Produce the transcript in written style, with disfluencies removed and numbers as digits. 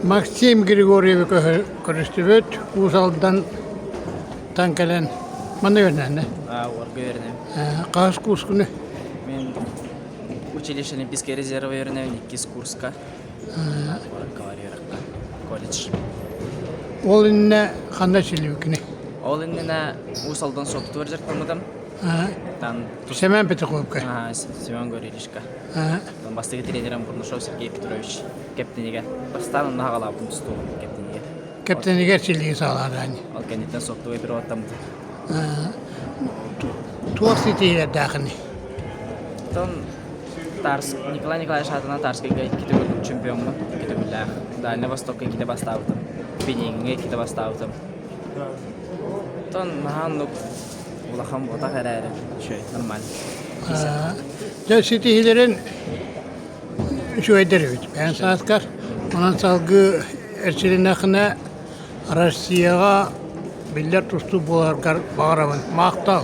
Максим Григорьевич көрістібет, ұзалдан танкелен. Маны өрнәне? Орга өрнем. Қағыз курс күні? Мен училище Олимпийский резервы өрнем, Никис Курска. Колледж. Ол инне қандай шелі өкіне? Ол инне усалдан соқты бар жарқылмадым. Семен петі қойып көр? Семен Горелишка. Бастығы тренерім Бурнушов Сергей Петрович. Кептенеге. Бастан нағалабын тұсту кептенеге. Кептенеге шеліге сағалады әне? Ал кәнеттен соқты өйбір оттамды. Туақ сетейлер дақыны? Николай Николаевич атына Тарскайға кете көрдім чемпионмын. Кете күлләғ. Дальный Востокқа кете бастауытым. Пенегінге кете бастауытым. Наған улахан бота қарайры. Шөй, нормально. Жа сетейлерін шөйдер өт. Бән сааткар. Онан салғы әршелін ақына Россияға білдер тұсту боларғар бағарамын. Мақтал.